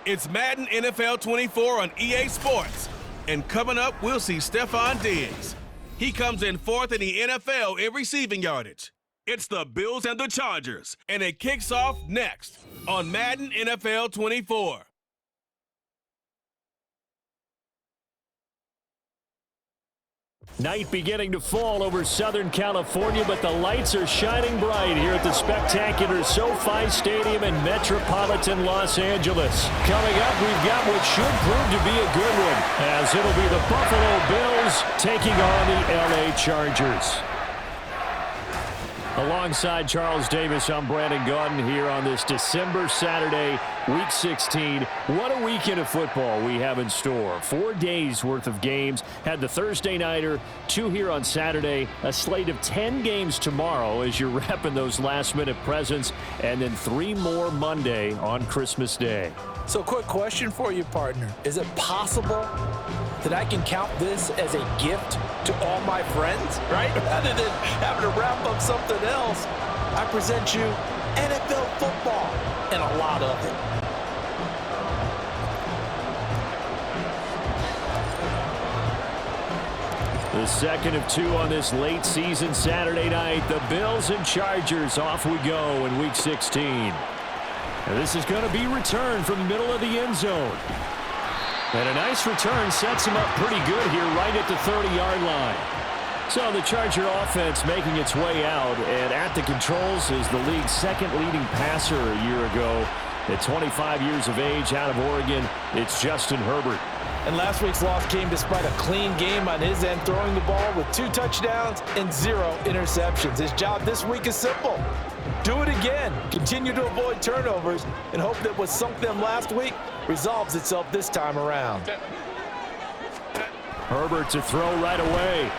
It's Madden NFL 24 on EA Sports. And coming up, we'll see Stephon Diggs. He comes in fourth in the NFL in receiving yardage. It's the Bills and the Chargers, and it kicks off next on Madden NFL 24. Night beginning to fall over Southern California, but the lights are shining bright here at the spectacular SoFi Stadium in metropolitan Los Angeles. Coming up, we've got what should prove to be a good one, as it'll be the Buffalo Bills taking on the LA Chargers. Alongside Charles Davis, I'm Brandon Gaudin here on this December Saturday, Week 16. What a weekend of football we have in store. 4 days worth of games. Had the Thursday nighter, 2 here on Saturday, a slate of 10 games tomorrow as you're wrapping those last-minute presents, and then 3 more Monday on Christmas Day. So quick question for you, partner. Is it possible that I can count this as a gift to all my friends, right? Rather than having to wrap up something else, I present you NFL football and a lot of it. The second of 2 on this late season Saturday night. The Bills and Chargers, off we go in Week 16. And this is going to be returned from the middle of the end zone. And a nice return sets him up pretty good here right at the 30-yard line. So the Charger offense making its way out, and at the controls is the league's second leading passer a year ago. At 25 years of age, out of Oregon, it's Justin Herbert. And last week's loss came despite a clean game on his end, throwing the ball with 2 touchdowns and 0 interceptions. His job this week is simple. Do it again. Continue to avoid turnovers and hope that what sunk them last week resolves itself this time around. Herbert to throw right away.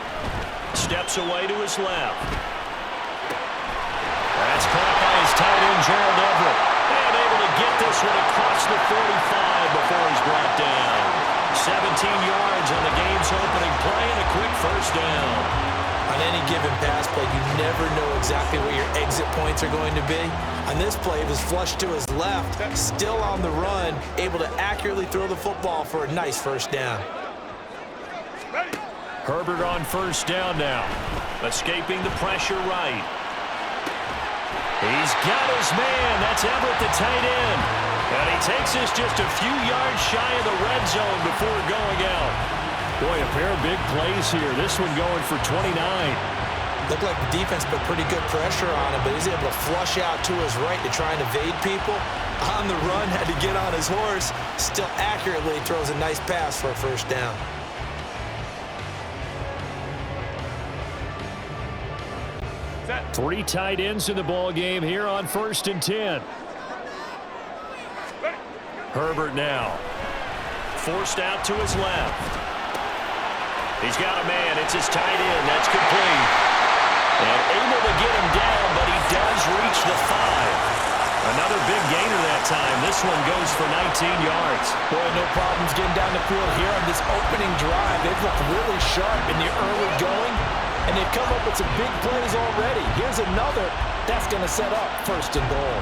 Steps away to his left. That's caught by his tight end, Gerald Everett. And able to get this one across the 45 before he's brought down. 17 yards on the game's opening play and a quick first down. On any given pass play, you never know exactly where your exit points are going to be. On this play, it was flushed to his left, still on the run, able to accurately throw the football for a nice first down. Herbert on first down now, escaping the pressure right. He's got his man. That's Everett, the tight end. And he takes this just a few yards shy of the red zone before going out. Boy, a pair of big plays here. This one going for 29. Looked like the defense put pretty good pressure on him, but he's able to flush out to his right to try and evade people. On the run, had to get on his horse. Still accurately throws a nice pass for a first down. Three tight ends in the ball game here on 1st and 10. Herbert now. Forced out to his left. He's got a man. It's his tight end. That's complete. And able to get him down, but he does reach the 5. Another big gainer that time. This one goes for 19 yards. Boy, no problems getting down the field here on this opening drive. They've looked really sharp in the early going, and they've come up with some big plays already. Here's another. That's going to set up 1st and goal.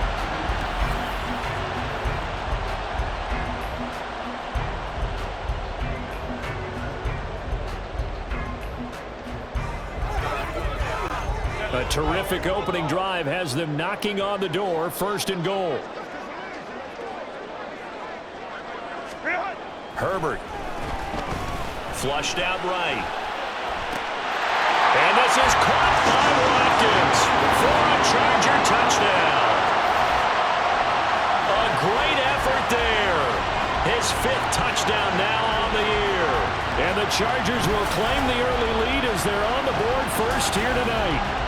A terrific opening drive has them knocking on the door. 1st and goal. Herbert. Flushed out right. And this is caught by Watkins for a Charger touchdown. A great effort there. His 5th touchdown now on the year. And the Chargers will claim the early lead as they're on the board first here tonight.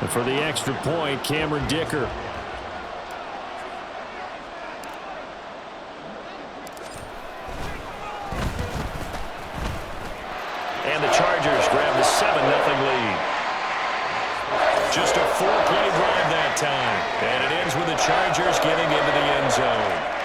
And for the extra point, Cameron Dicker. And the Chargers grab the 7-0 lead. And it ends with the Chargers getting into the end zone.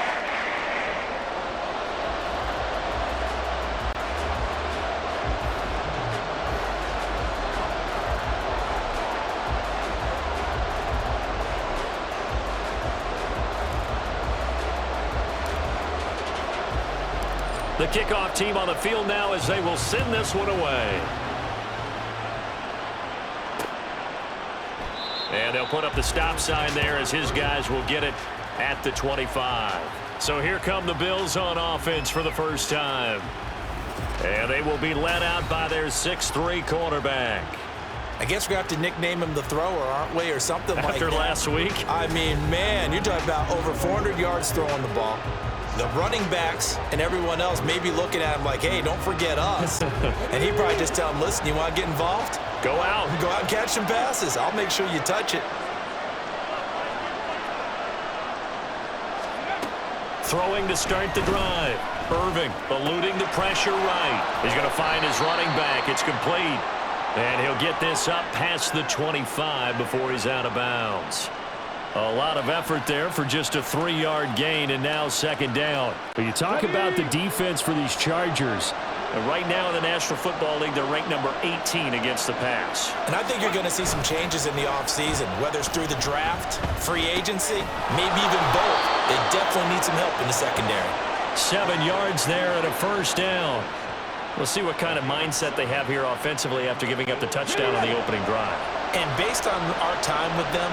The kickoff team on the field now as they will send this one away. And they'll put up the stop sign there as his guys will get it at the 25. So here come the Bills on offense for the first time. And they will be led out by their 6'3" quarterback. I guess we're going to have to nickname him the thrower, aren't we, or something like that. After last week? I mean, man, you're talking about over 400 yards throwing the ball. The running backs and everyone else may be looking at him like, hey, don't forget us. And he probably just tell him, listen, you want to get involved? Go out. Go out and catch some passes. I'll make sure you touch it. Throwing to start the drive. Irving eluding the pressure right. He's going to find his running back. It's complete. And he'll get this up past the 25 before he's out of bounds. A lot of effort there for just a 3-yard gain, and now second down. But you talk about the defense for these Chargers. And right now in the National Football League, they're ranked number 18 against the pass. And I think you're going to see some changes in the offseason, whether it's through the draft, free agency, maybe even both. They definitely need some help in the secondary. 7 yards there and a first down. We'll see what kind of mindset they have here offensively after giving up the touchdown on the opening drive. And based on our time with them,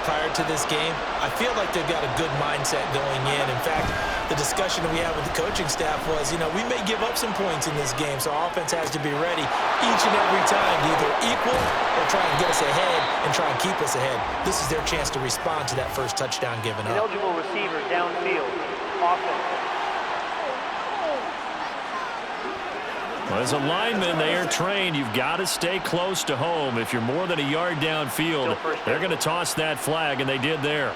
prior to this game, I feel like they've got a good mindset going in. In fact, the discussion that we had with the coaching staff was, we may give up some points in this game, so our offense has to be ready each and every time to either equal or try and get us ahead and try and keep us ahead. This is their chance to respond to that first touchdown given up. Eligible receiver downfield. Offense. Well, as a lineman, they are trained. You've got to stay close to home. If you're more than a yard downfield, they're going to toss that flag, and they did there.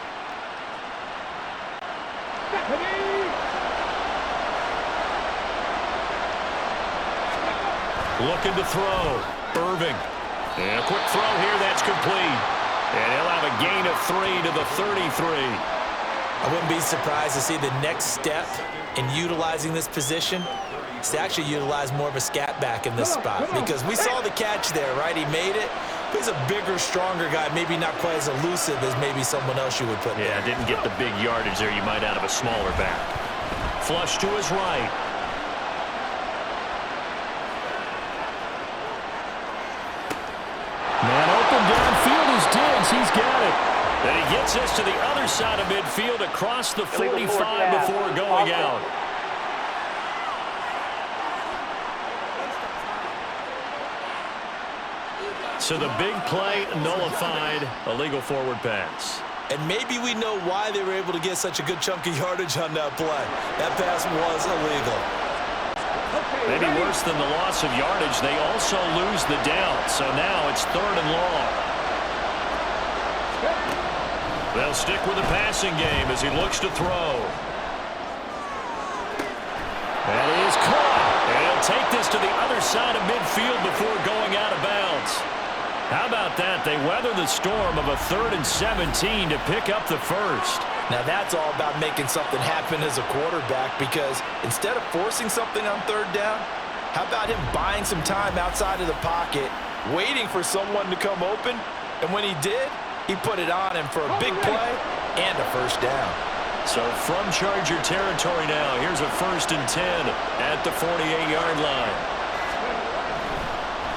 Looking to throw. Irving. And a quick throw here. That's complete. And he'll have a gain of 3 to the 33. I wouldn't be surprised to see the next step in utilizing this position is to actually utilize more of a scat back in this spot, because we saw the catch there, right? He made it. He's a bigger, stronger guy, maybe not quite as elusive as maybe someone else you would put there. Yeah, didn't get the big yardage there you might out of a smaller back. Flush to his right. Man open downfield is Diggs. He's got it. And he gets us to the other side of midfield across the 45 before going out. So the big play nullified, a legal forward pass. And maybe we know why they were able to get such a good chunk of yardage on that play. That pass was illegal. Maybe worse than the loss of yardage, they also lose the down. So now it's 3rd and long. They'll stick with the passing game as he looks to throw. That is caught. And he'll take this to the other side of midfield before going out of bounds. How about that? They weather the storm of a 3rd and 17 to pick up the first. Now that's all about making something happen as a quarterback, because instead of forcing something on 3rd down, how about him buying some time outside of the pocket, waiting for someone to come open, and when he did, he put it on him for a big play and a first down. So from Charger territory now, here's a 1st and 10 at the 48-yard line.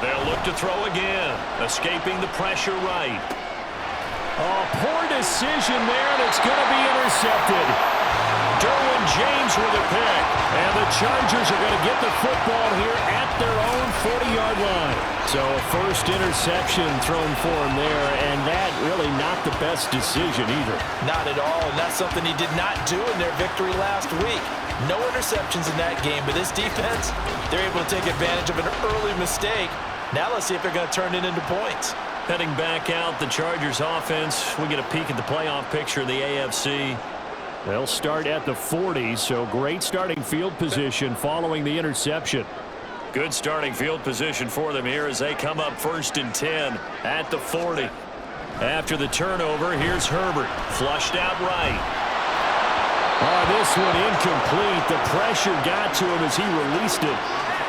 They'll look to throw again, escaping the pressure right. Oh, poor decision there, and it's going to be intercepted. Derwin James with a pick, and the Chargers are going to get the football here at their own 40-yard line. So a first interception thrown for him there, and that really not the best decision either. Not at all, and that's something he did not do in their victory last week. No interceptions in that game, but this defense, they're able to take advantage of an early mistake. Now let's see if they're going to turn it into points. Heading back out, the Chargers offense. We get a peek at the playoff picture in the AFC. They'll start at the 40, so great starting field position following the interception. Good starting field position for them here as they come up 1st and 10 at the 40. After the turnover, here's Herbert. Flushed out right. Oh, this one incomplete. The pressure got to him as he released it.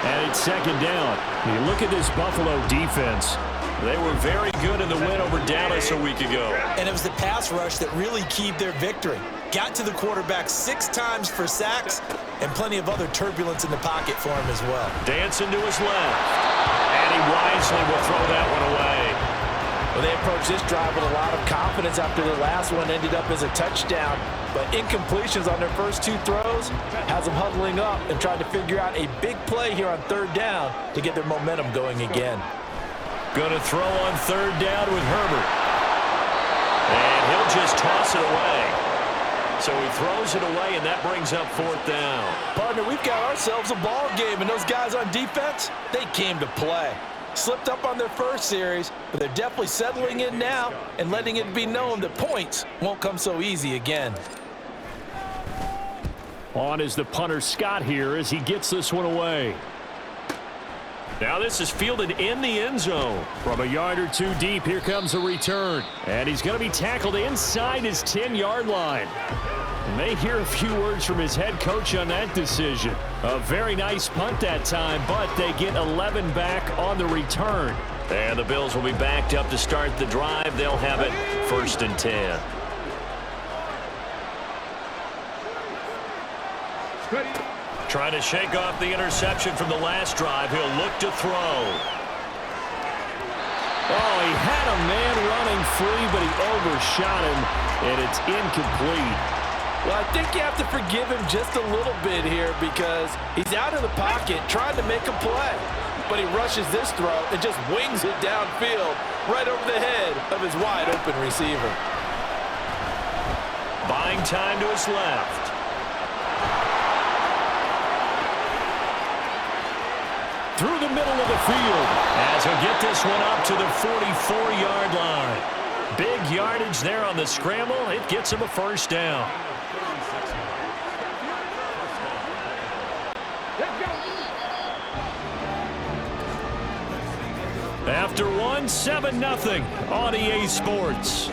And it's second down. You look at this Buffalo defense. They were very good in the win over Dallas a week ago. And it was the pass rush that really keyed their victory. Got to the quarterback 6 times for sacks and plenty of other turbulence in the pocket for him as well. Dancing to his left. And he wisely will throw that one away. Well, they approached this drive with a lot of confidence after the last one ended up as a touchdown. But incompletions on their first 2 throws has them huddling up and trying to figure out a big play here on 3rd down to get their momentum going again. Going to throw on 3rd down with Herbert. And he'll just toss it away. So he throws it away, and that brings up 4th down. Partner, we've got ourselves a ball game, and those guys on defense, they came to play. Slipped up on their first series, but they're definitely settling in now and letting it be known that points won't come so easy again. On is the punter Scott here as he gets this one away. Now this is fielded in the end zone. From a yard or 2 deep, here comes a return. And he's going to be tackled inside his 10-yard line. May hear a few words from his head coach on that decision. A very nice punt that time, but they get 11 back on the return. And the Bills will be backed up to start the drive. They'll have it 1st and 10. Trying to shake off the interception from the last drive. He'll look to throw. Oh, he had a man running free, but he overshot him, and it's incomplete. Well, I think you have to forgive him just a little bit here because he's out of the pocket trying to make a play. But he rushes this throw and just wings it downfield right over the head of his wide-open receiver. Buying time to his left. Through the middle of the field as he'll get this one up to the 44-yard line. Big yardage there on the scramble. It gets him a 1st down. After 7-0 on EA Sports.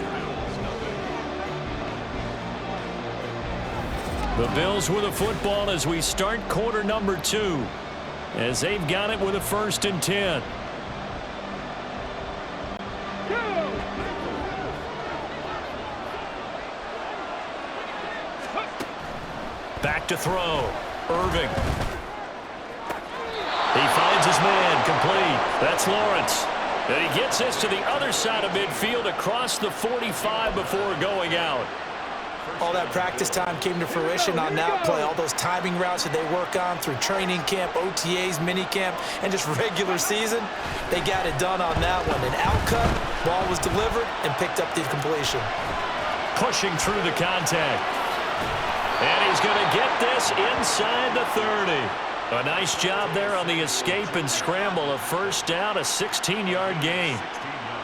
The Bills with the football as we start quarter number 2. As they've got it with a 1st and 10. Back to throw. Irving. He finds his man, complete. That's Lawrence. And he gets this to the other side of midfield across the 45 before going out. All that practice time came to fruition on that play. All those timing routes that they work on through training camp, OTAs, minicamp, and just regular season, they got it done on that one. An outcut, ball was delivered, and picked up the completion. Pushing through the contact. And he's going to get this inside the 30. A nice job there on the escape and scramble. A 1st down, a 16-yard gain.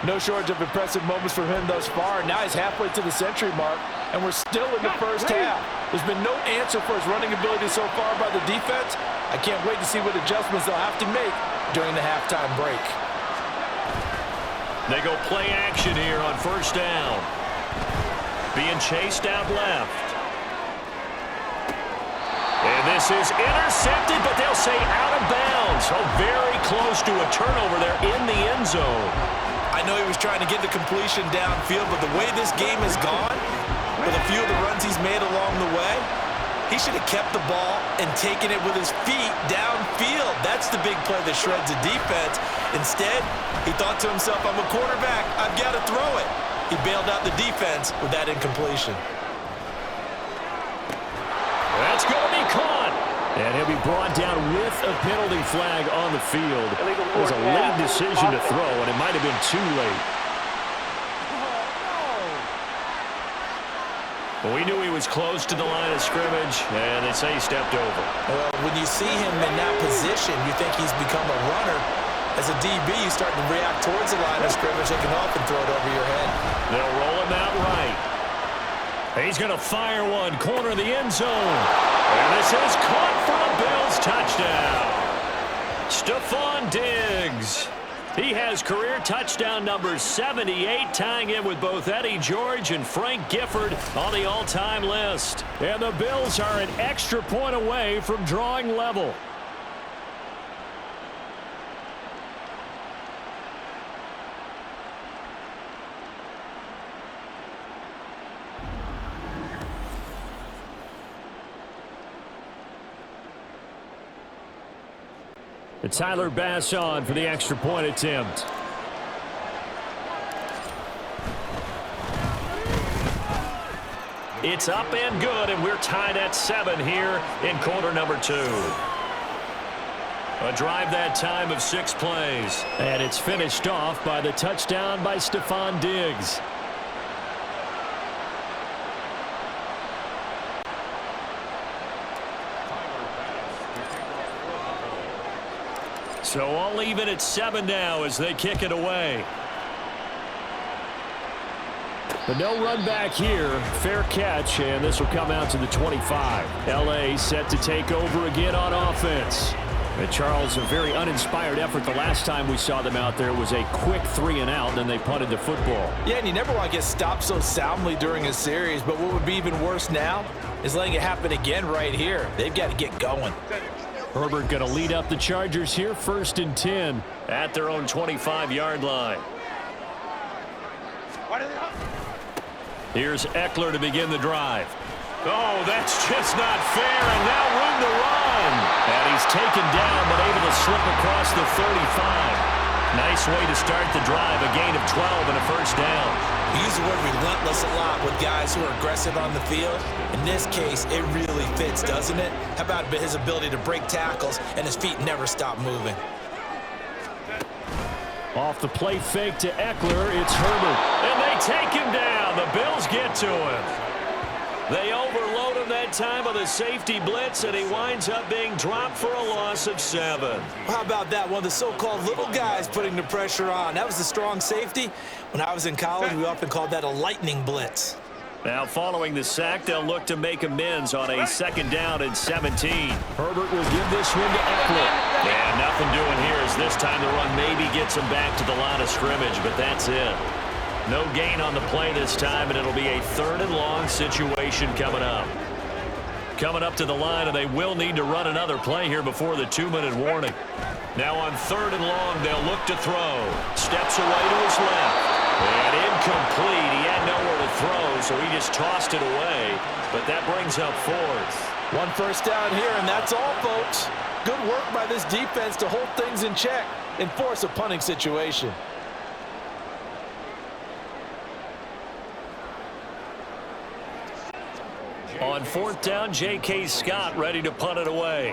No shortage of impressive moments from him thus far. Now he's halfway to the century mark, and we're still in the 1st half. There's been no answer for his running ability so far by the defense. I can't wait to see what adjustments they'll have to make during the halftime break. They go play action here on 1st down. Being chased out left. And this is intercepted, but they'll say out of bounds. Oh, very close to a turnover there in the end zone. I know he was trying to get the completion downfield, but the way this game has gone, with a few of the runs he's made along the way, he should have kept the ball and taken it with his feet downfield. That's the big play that shreds the defense. Instead, he thought to himself, I'm a quarterback, I've got to throw it. He bailed out the defense with that incompletion. That's going to be caught. And he'll be brought down with a penalty flag on the field. It was a late decision to throw, and it might have been too late. Well, we knew he was close to the line of scrimmage, and they say he stepped over. Well, when you see him in that position, you think he's become a runner. As a DB, you start to react towards the line of scrimmage. They can often throw it over your head. They'll roll him out right. He's going to fire one, corner of the end zone. And this is caught for a Bills touchdown. Stephon Diggs. He has career touchdown number 78, tying him with both Eddie George and Frank Gifford on the all-time list. And the Bills are an extra point away from drawing level. And Tyler Bass on for the extra point attempt. It's up and good, and we're tied at 7 here in quarter number 2. A drive that time of 6 plays. And it's finished off by the touchdown by Stephon Diggs. So all even at 7 now as they kick it away. But no run back here. Fair catch, and this will come out to the 25. L.A. set to take over again on offense. And Charles, a very uninspired effort the last time we saw them out there was a quick 3-and-out, then they punted the football. Yeah, and you never want to get stopped so soundly during a series, but what would be even worse now is letting it happen again right here. They've got to get going. Herbert going to lead up the Chargers here, 1st and 10 at their own 25-yard line. Here's Eckler to begin the drive. Oh, that's just not fair, and now room to run. And he's taken down, but able to slip across the 35. Nice way to start the drive, a gain of 12 and a first down. We use the word relentless a lot with guys who are aggressive on the field. In this case, it really fits, doesn't it? How about his ability to break tackles and his feet never stop moving? Off the play fake to Eckler, it's Herbert. And they take him down. The Bills get to him. They overload him that time with a safety blitz, and he winds up being dropped for a loss of 7. How about that? One of the so-called little guys putting the pressure on. That was the strong safety. When I was in college, we often called that a lightning blitz. Now following the sack, they'll look to make amends on a 2nd down and 17. Herbert will give this one to Eckler. Yeah, nothing doing here as this time the run maybe gets him back to the line of scrimmage, but that's it. No gain on the play this time, and it'll be a 3rd and long situation coming up. Coming up to the line, and they will need to run another play here before the 2-minute warning. Now on 3rd and long, they'll look to throw. Steps away to his left. And incomplete. He had nowhere to throw, so he just tossed it away. But that brings up 4th. 1 first down here, and that's all, folks. Good work by this defense to hold things in check and force a punting situation. On 4th down, J.K. Scott ready to punt it away.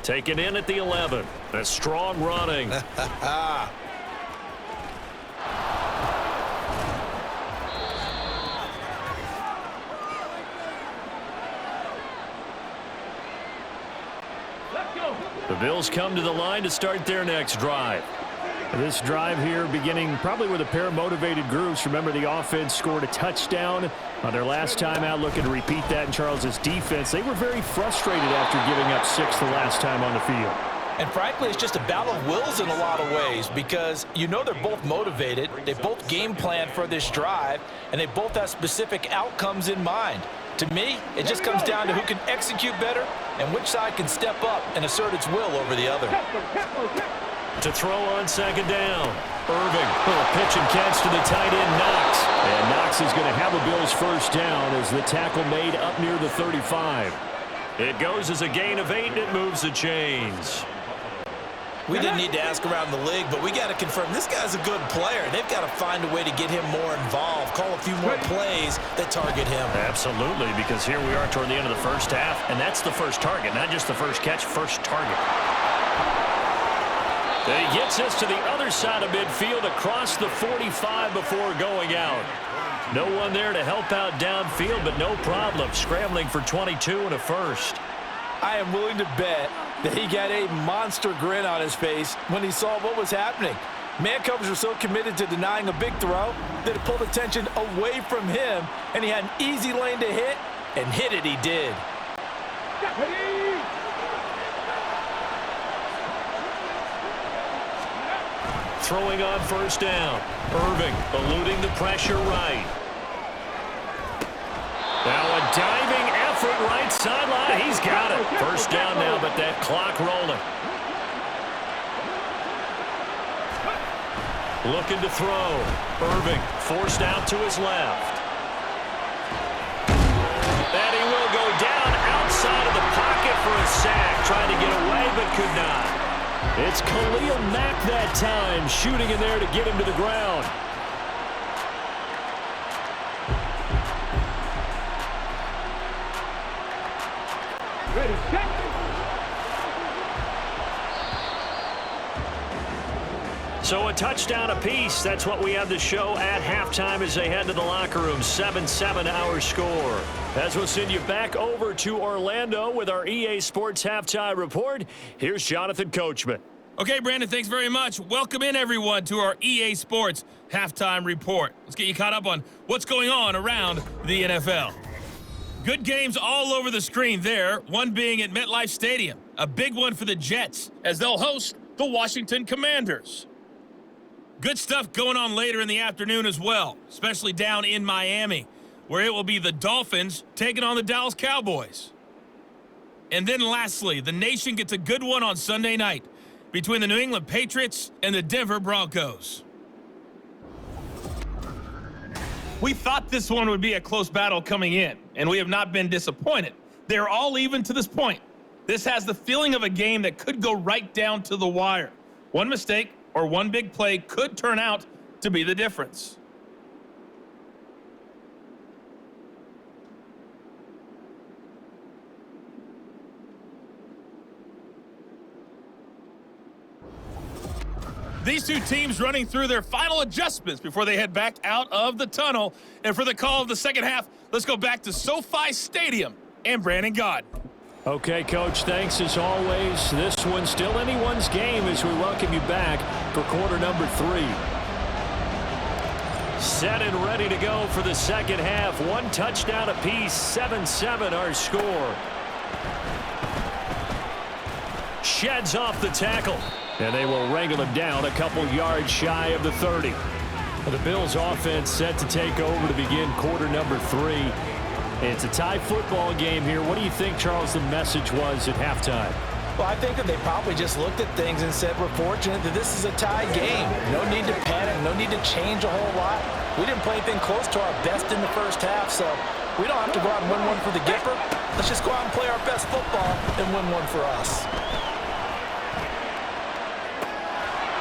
Taken in at the 11. A strong running. The Bills come to the line to start their next drive. This drive here beginning probably with a pair of motivated groups. Remember, the offense scored a touchdown on their last time out, looking to repeat that in Charles's defense. They were very frustrated after giving up 6 the last time on the field. And frankly, it's just a battle of wills in a lot of ways because you know they're both motivated. They both game plan for this drive, and they both have specific outcomes in mind. To me, it just comes down to who can execute better and which side can step up and assert its will over the other. To throw on 2nd down. Irving, little pitch and catch to the tight end, Knox. And Knox is going to have a Bills first down as the tackle made up near the 35. It goes as a gain of 8, and it moves the chains. We didn't need to ask around the league, but we got to confirm this guy's a good player. They've got to find a way to get him more involved, call a few more plays that target him. Absolutely, because here we are toward the end of the first half, and that's the first target, not just the first catch, first target. And he gets us to the other side of midfield across the 45 before going out. No one there to help out downfield, but no problem. Scrambling for 22 and a first. I am willing to bet that he got a monster grin on his face when he saw what was happening. Man coverage was so committed to denying a big throw that it pulled attention away from him, and he had an easy lane to hit, and hit it he did. Throwing on first down. Irving eluding the pressure right. Now a diving effort right sideline. He's got it. First down now, but that clock rolling. Looking to throw. Irving forced out to his left. And he will go down outside of the pocket for a sack. Trying to get away, but could not. It's Khalil Mack that time, shooting in there to get him to the ground. Ready, set. So a touchdown apiece. That's what we have to show at halftime as they head to the locker room. 7-7 our score. As we'll send you back over to Orlando with our EA Sports Halftime Report. Here's Jonathan Coachman. Okay, Brandon, thanks very much. Welcome in, everyone, to our EA Sports Halftime Report. Let's get you caught up on what's going on around the NFL. Good games all over the screen there, one being at MetLife Stadium. A big one for the Jets as they'll host the Washington Commanders. Good stuff going on later in the afternoon as well, especially down in Miami, where it will be the Dolphins taking on the Dallas Cowboys. And then lastly, the nation gets a good one on Sunday night between the New England Patriots and the Denver Broncos. We thought this one would be a close battle coming in, and we have not been disappointed. They're all even to this point. This has the feeling of a game that could go right down to the wire. One mistake or one big play could turn out to be the difference. These two teams running through their final adjustments before they head back out of the tunnel. And for the call of the second half, let's go back to SoFi Stadium and Brandon Gaud. Okay, Coach, thanks as always. This one's still anyone's game as we welcome you back for quarter number 3. Set and ready to go for the second half. One touchdown apiece, 7-7 our score. Sheds off the tackle. And they will wrangle him down a couple yards shy of the 30. Well, the Bills offense set to take over to begin quarter number 3. It's a tie football game here. What do you think, Charles, the message was at halftime? Well, I think that they probably just looked at things and said, we're fortunate that this is a tie game. No need to panic, no need to change a whole lot. We didn't play anything close to our best in the first half, so we don't have to go out and win one for the Gipper. Let's just go out and play our best football and win one for us.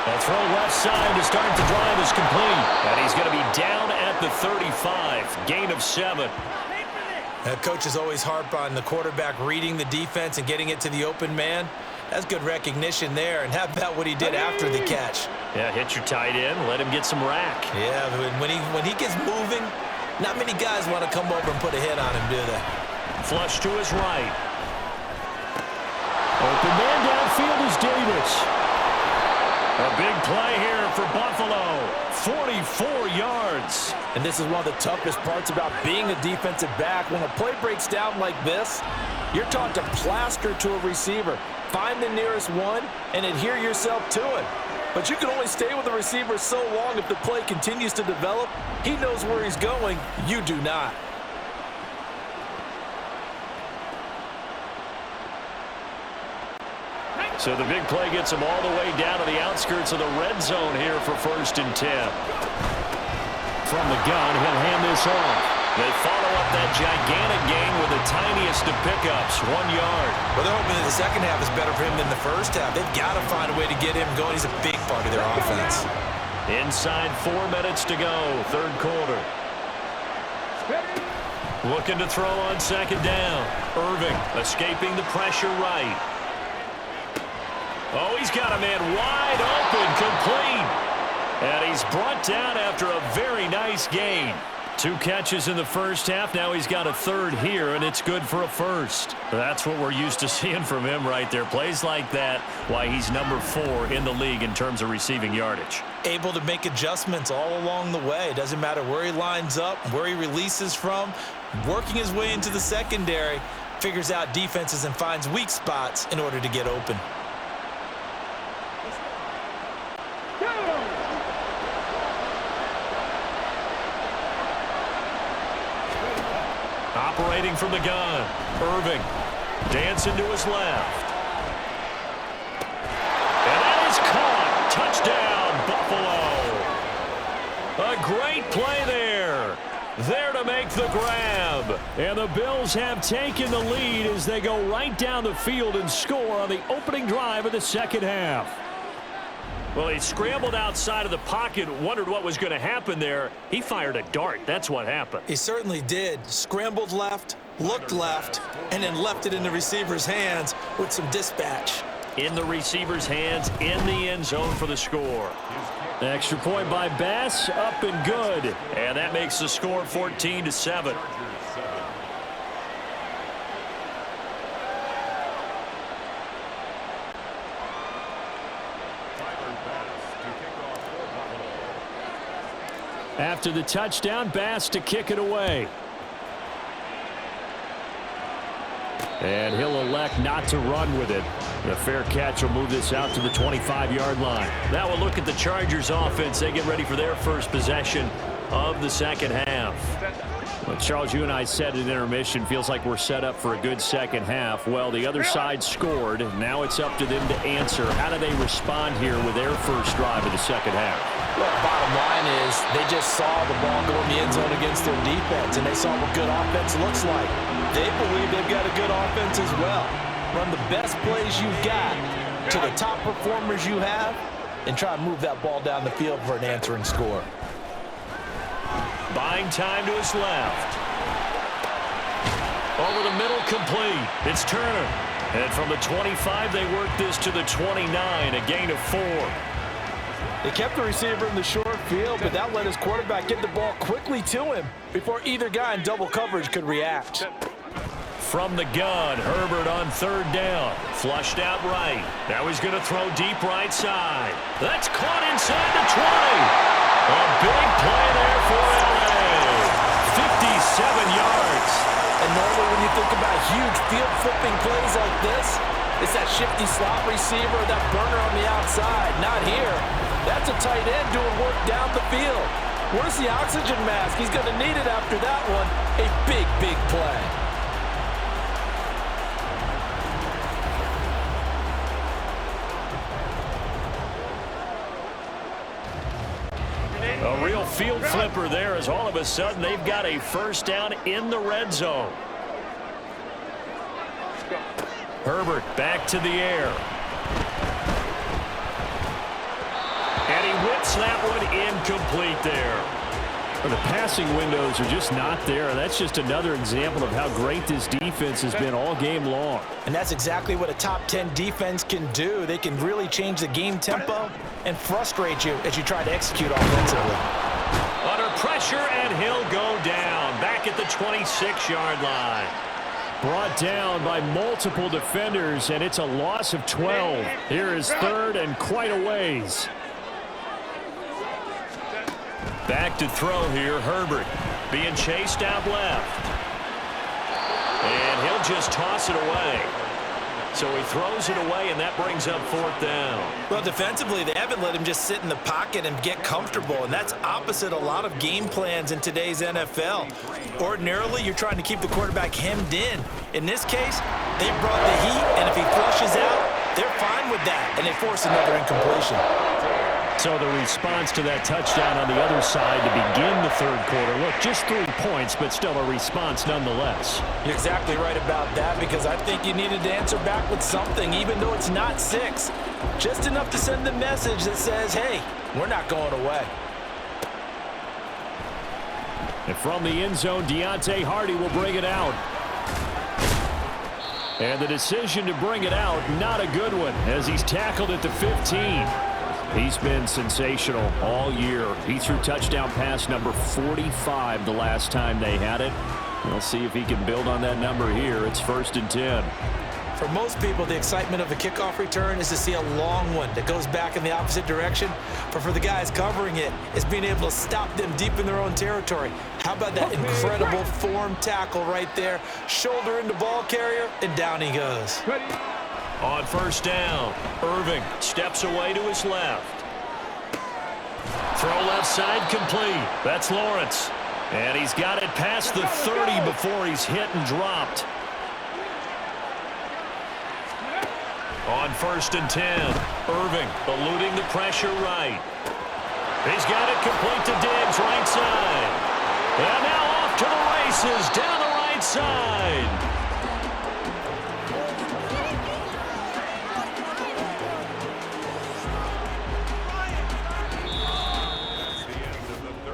A throw left side to start the drive is complete. And he's going to be down at the 35. Gain of 7. Coaches always harp on the quarterback reading the defense and getting it to the open man. That's good recognition there. And how about what he did after the catch? Yeah, hit your tight end. Let him get some rack. Yeah, when he gets moving, not many guys want to come over and put a hit on him, do they? Flush to his right. Open man downfield is Davis. A big play here for Buffalo. 44 yards. And this is one of the toughest parts about being a defensive back. When a play breaks down like this, you're taught to plaster to a receiver. Find the nearest one and adhere yourself to it. But you can only stay with the receiver so long if the play continues to develop. He knows where he's going. You do not. So the big play gets him all the way down to the outskirts of the red zone here for 1st and 10. From the gun, he'll hand this off. They follow up that gigantic gain with the tiniest of pickups, 1 yard. Well, they're hoping that the second half is better for him than the first half. They've got to find a way to get him going. He's a big part of their offense. Inside 4 minutes to go, 3rd quarter. Looking to throw on 2nd down. Irving escaping the pressure right. Oh, he's got a man wide open, complete. And he's brought down after a very nice gain. 2 catches in the first half. Now he's got a third here, and it's good for a first. That's what we're used to seeing from him right there. Plays like that, why he's number 4 in the league in terms of receiving yardage. Able to make adjustments all along the way. Doesn't matter where he lines up, where he releases from. Working his way into the secondary, figures out defenses and finds weak spots in order to get open. Operating from the gun, Irving. Dancing to his left. And that is caught. Touchdown, Buffalo. A great play there. There to make the grab. And the Bills have taken the lead as they go right down the field and score on the opening drive of the second half. Well, he scrambled outside of the pocket, wondered what was going to happen there. He fired a dart. That's what happened. He certainly did. Scrambled left, looked left, and then left it in the receiver's hands with some dispatch. In the receiver's hands, in the end zone for the score. Extra point by Bass, up and good. And that makes the score 14-7. After the touchdown, Bass to kick it away. And he'll elect not to run with it. The fair catch will move this out to the 25-yard line. Now we'll look at the Chargers offense. They get ready for their first possession of the second half. Well, Charles, you and I said at intermission, feels like we're set up for a good second half. Well, the other side scored. Now it's up to them to answer. How do they respond here with their first drive of the second half? Well, bottom line is they just saw the ball go in the end zone against their defense, and they saw what good offense looks like. They believe they've got a good offense as well. Run the best plays you've got to the top performers you have and try to move that ball down the field for an answering score. Buying time to his left. Over the middle, complete. It's Turner. And from the 25, they work this to the 29, a gain of 4. They kept the receiver in the short field, but that let his quarterback get the ball quickly to him before either guy in double coverage could react. From the gun, Herbert on third down. Flushed out right. Now he's going to throw deep right side. That's caught inside the 20. A big play there for LA. 57 yards. And normally when you think about huge field flipping plays like this, it's that shifty slot receiver, that burner on the outside. Not here. That's a tight end doing work down the field. Where's the oxygen mask? He's going to need it after that one. A big, big play. A real field flipper there as all of a sudden they've got a first down in the red zone. Herbert back to the air. And he whips that one incomplete there. The passing windows are just not there. That's just another example of how great this defense has been all game long. And that's exactly what a top 10 defense can do. They can really change the game tempo and frustrate you as you try to execute offensively. Under pressure, and he'll go down. Back at the 26-yard line. Brought down by multiple defenders, and it's a loss of 12. Here is third and quite a ways. Back to throw here, Herbert. Being chased out left. And he'll just toss it away. So he throws it away, and that brings up fourth down. Well, defensively, they haven't let him just sit in the pocket and get comfortable, and that's opposite a lot of game plans in today's NFL. Ordinarily, you're trying to keep the quarterback hemmed in. In this case, they brought the heat, and if he flushes out, they're fine with that, and they force another incompletion. So the response to that touchdown on the other side to begin the third quarter. Look, just 3 points, but still a response nonetheless. You're exactly right about that, because I think you needed to answer back with something, even though it's not 6. Just enough to send the message that says, hey, we're not going away. And from the end zone, Deontay Hardy will bring it out. And the decision to bring it out, not a good one, as he's tackled at the 15. He's been sensational all year. He threw touchdown pass number 45 the last time they had it. We'll see if he can build on that number here. It's 1st and 10. For most people, the excitement of a kickoff return is to see a long one that goes back in the opposite direction. But for the guys covering it, it's being able to stop them deep in their own territory. How about that incredible form tackle right there? Shoulder into ball carrier, and down he goes. On 1st down, Irving steps away to his left. Throw left side complete. That's Lawrence. And he's got it past the 30 before he's hit and dropped. On 1st and 10, Irving eluding the pressure right. He's got it complete to Diggs, right side. And now off to the races, down the right side.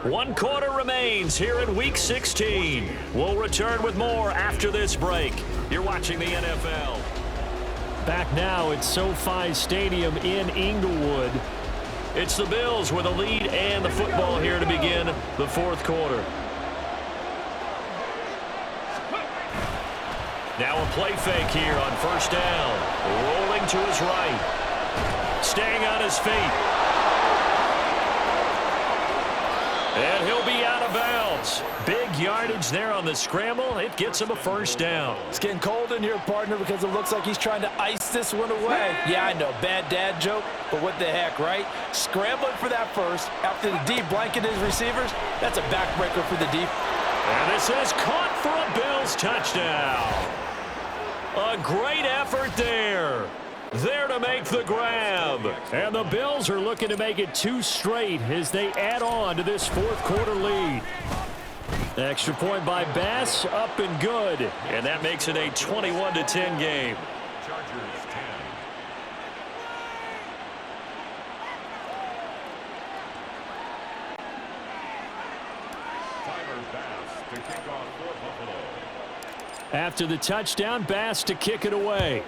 One quarter remains here in Week 16. We'll return with more after this break. You're watching the NFL. Back now at SoFi Stadium in Inglewood. It's the Bills with a lead and the football here to begin the 4th quarter. Now a play fake here on 1st down. Rolling to his right. Staying on his feet. And he'll be out of bounds. Big yardage there on the scramble. It gets him a 1st down. It's getting cold in here, partner, because it looks like he's trying to ice this one away. Yeah, I know, bad dad joke, but what the heck, right? Scrambling for that first after the D blanketed his receivers. That's a backbreaker for the deep. And this is caught for a Bills touchdown. A great effort there. There to make the grab. And the Bills are looking to make it 2 straight as they add on to this 4th quarter lead. Extra point by Bass, up and good. And that makes it a 21-10 game. Chargers 10. Tyler Bass to kick off for Buffalo. After the touchdown, Bass to kick it away.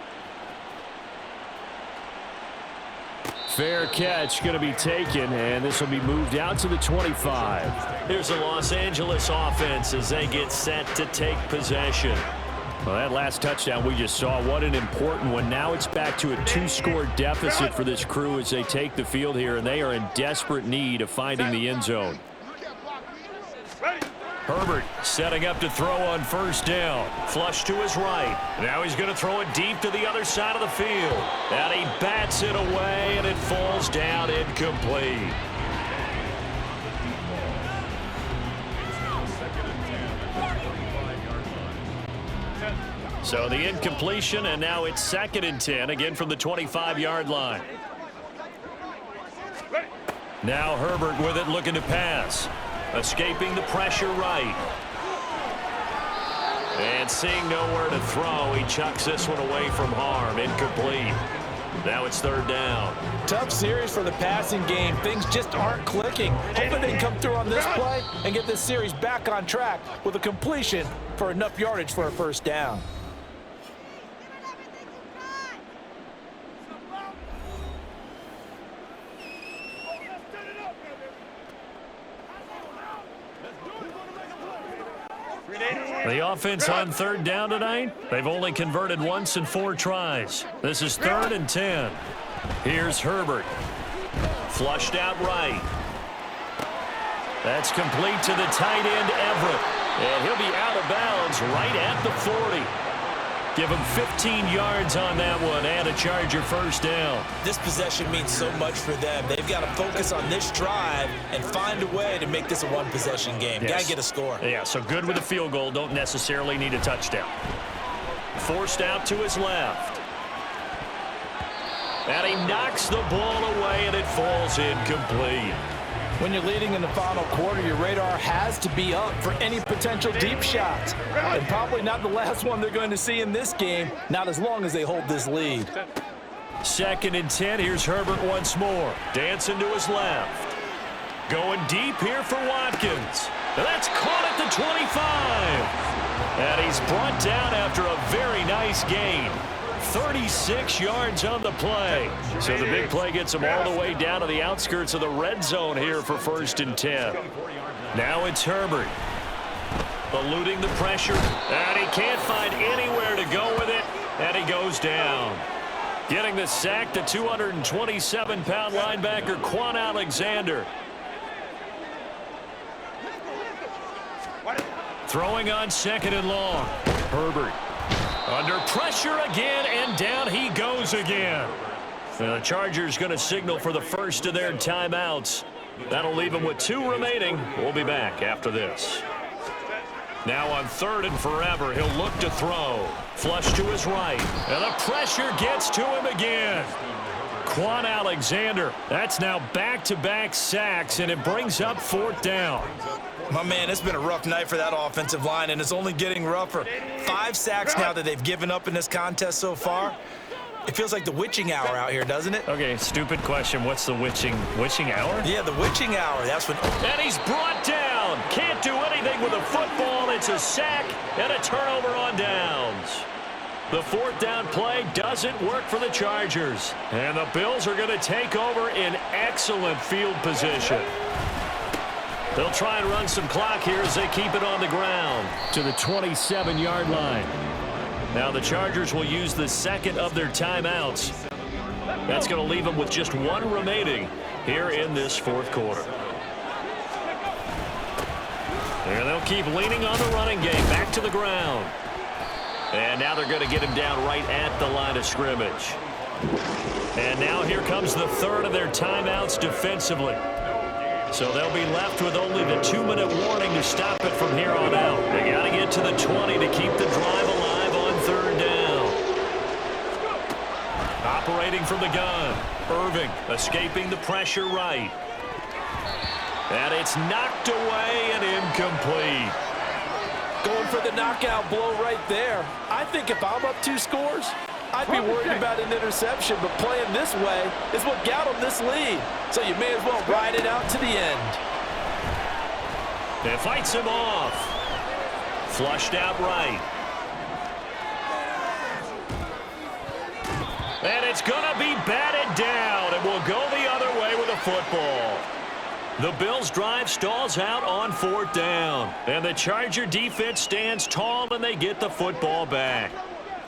Fair catch going to be taken, and this will be moved out to the 25. Here's the Los Angeles offense as they get set to take possession. Well, that last touchdown we just saw, what an important one. Now it's back to a 2-score deficit for this crew as they take the field here, and they are in desperate need of finding the end zone. Herbert setting up to throw on 1st down. Flush to his right. Now he's going to throw it deep to the other side of the field. And he bats it away, and it falls down incomplete. So the incompletion, and now it's 2nd and 10, again from the 25-yard line. Now Herbert with it, looking to pass. Escaping the pressure right. And seeing nowhere to throw, he chucks this one away from harm. Incomplete. Now it's 3rd down. Tough series for the passing game. Things just aren't clicking. Hoping they can come through on this play and get this series back on track with a completion for enough yardage for a 1st down. The offense on 3rd down tonight, they've only converted once in 4 tries. This is 3rd and 10. Here's Herbert. Flushed out right. That's complete to the tight end, Everett. And he'll be out of bounds right at the 40. Give him 15 yards on that one and a Charger 1st down. This possession means so much for them. They've got to focus on this drive and find a way to make this a 1-possession game. Yes. Got to get a score. Yeah, so good with a field goal. Don't necessarily need a touchdown. Forced out to his left. And he knocks the ball away, and it falls incomplete. When you're leading in the final quarter, your radar has to be up for any potential deep shots. And probably not the last one they're going to see in this game, not as long as they hold this lead. 2nd and 10. Here's Herbert once more. Dancing to his left. Going deep here for Watkins. That's caught at the 25. And he's brought down after a very nice gain. 36 yards on the play. So the big play gets them all the way down to the outskirts of the red zone here for 1st and 10. Now it's Herbert. Eluding the pressure, and he can't find anywhere to go with it, and he goes down. Getting the sack, the 227-pound linebacker, Quan Alexander. Throwing on 2nd and long. Herbert under pressure again, and down he goes again. And the Chargers going to signal for the first of their timeouts. That'll leave them with 2 remaining. We'll be back after this. Now on 3rd and forever, he'll look to throw. Flush to his right, and the pressure gets to him again. Quan Alexander, that's now back-to-back sacks, and it brings up 4th down. My man, it's been a rough night for that offensive line, and it's only getting rougher. 5 sacks now that they've given up in this contest so far. It feels like the witching hour out here, doesn't it? Okay, stupid question. What's the witching hour? Yeah, the witching hour. That's what. And he's brought down. Can't do anything with a football. It's a sack and a turnover on downs. The 4th down play doesn't work for the Chargers. And the Bills are going to take over in excellent field position. They'll try and run some clock here as they keep it on the ground to the 27-yard line. Now the Chargers will use the 2nd of their timeouts. That's going to leave them with just 1 remaining here in this 4th quarter. And they'll keep leaning on the running game back to the ground. And now they're going to get him down right at the line of scrimmage. And now here comes the 3rd of their timeouts defensively. So they'll be left with only the 2-minute warning to stop it from here on out. They got to get to the 20 to keep the drive alive on 3rd down. Operating from the gun. Irving escaping the pressure right. And it's knocked away and incomplete. Going for the knockout blow right there. I think if I'm up 2 scores, I'd be worried about an interception, but playing this way is what got them this lead. So you may as well ride it out to the end. It fights him off. Flushed out right. And it's going to be batted down, and will go the other way with the football. The Bills' drive stalls out on 4th down, and the Charger defense stands tall, and they get the football back.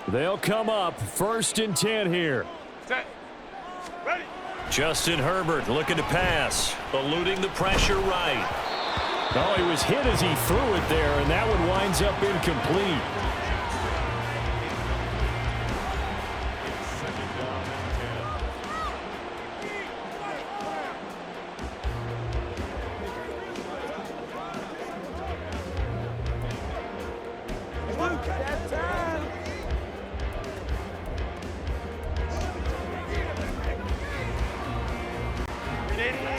They'll come up 1st and 10 here. Set. Ready. Justin Herbert looking to pass, eluding the pressure right. Oh, he was hit as he threw it there, and that one winds up incomplete.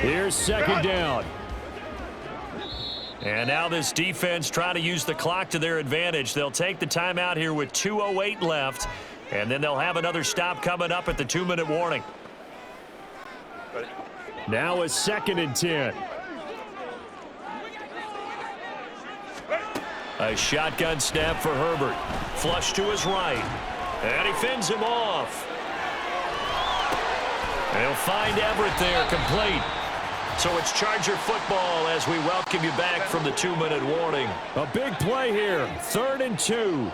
Here's 2nd down. And now this defense trying to use the clock to their advantage. They'll take the timeout here with 2:08 left, and then they'll have another stop coming up at the 2-minute warning. Now it's 2nd and 10. A shotgun snap for Herbert. Flush to his right. And he fends him off. They'll find Everett there, complete. So it's Charger football as we welcome you back from the 2-minute warning. A big play here, 3rd and 2.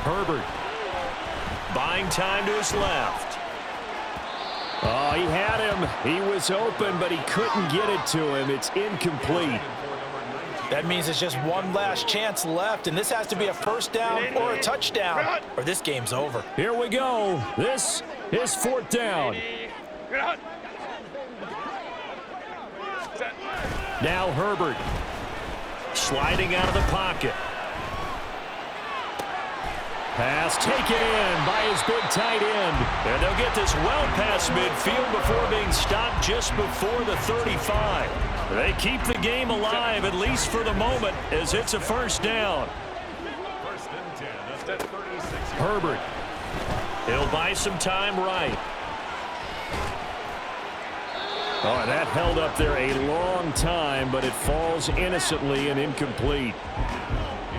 Herbert buying time to his left. Oh, he had him. He was open, but he couldn't get it to him. It's incomplete. That means it's just one last chance left, and this has to be a 1st down or a touchdown, or this game's over. Here we go. This is 4th down. Now Herbert sliding out of the pocket. Pass taken in by his big tight end. And they'll get this well past midfield before being stopped just before the 35. They keep the game alive, at least for the moment, as it's a 1st down. 1st and 10 at the 36. Herbert. He'll buy some time right. Oh, that held up there a long time, but it falls innocently and incomplete.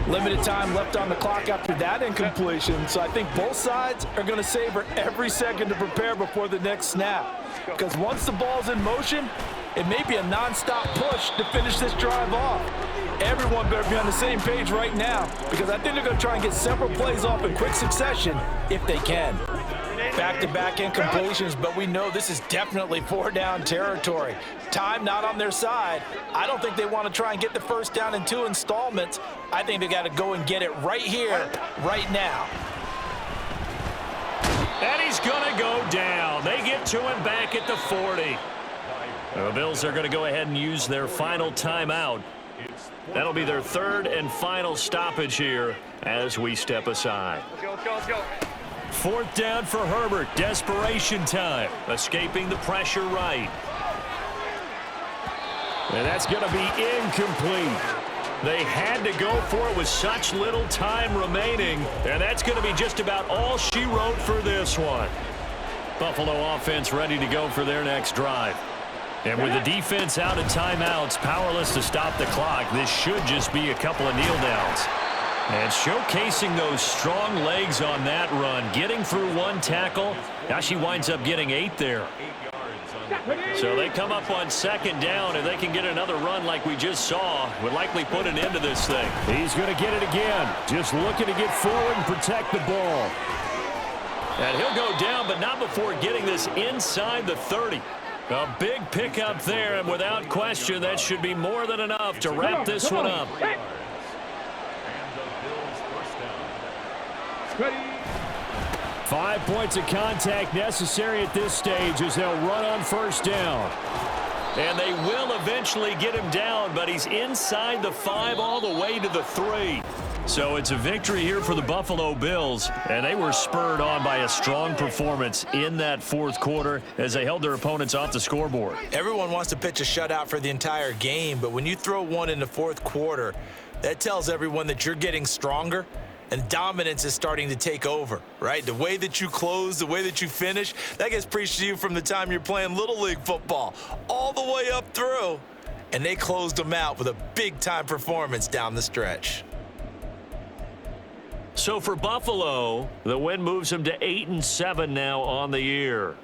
Limited time left on the clock after that incompletion, so I think both sides are going to savor every second to prepare before the next snap. Because once the ball's in motion, it may be a non-stop push to finish this drive off. Everyone better be on the same page right now, because I think they're going to try and get several plays off in quick succession if they can. Back-to-back incompletions, but we know this is definitely 4-down territory. Time not on their side. I don't think they want to try and get the first down in 2 installments. I think they got to go and get it right here, right now. And he's going to go down. They get to him back at the 40. The Bills are going to go ahead and use their final timeout. That'll be their 3rd and final stoppage here as we step aside. Let's go. 4th down for Herbert. Desperation time. Escaping the pressure right. And that's going to be incomplete. They had to go for it with such little time remaining. And that's going to be just about all she wrote for this one. Buffalo offense ready to go for their next drive. And with the defense out of timeouts, powerless to stop the clock, this should just be a couple of kneel downs. And showcasing those strong legs on that run, getting through 1 tackle. Now she winds up getting 8 there. So they come up on 2nd down, and they can get another run like we just saw. Would likely put an end to this thing. He's going to get it again. Just looking to get forward and protect the ball. And he'll go down, but not before getting this inside the 30. A big pickup there, and without question, that should be more than enough to wrap this one up. 5 points of contact necessary at this stage as they'll run on 1st down. And they will eventually get him down, but he's inside the 5 all the way to the 3. So it's a victory here for the Buffalo Bills, and they were spurred on by a strong performance in that 4th quarter as they held their opponents off the scoreboard. Everyone wants to pitch a shutout for the entire game, but when you throw one in the 4th quarter, that tells everyone that you're getting stronger and dominance is starting to take over, right? The way that you close, the way that you finish, that gets preached to you from the time you're playing Little League football all the way up through. And they closed them out with a big-time performance down the stretch. So for Buffalo, the win moves them to 8-7 now on the year.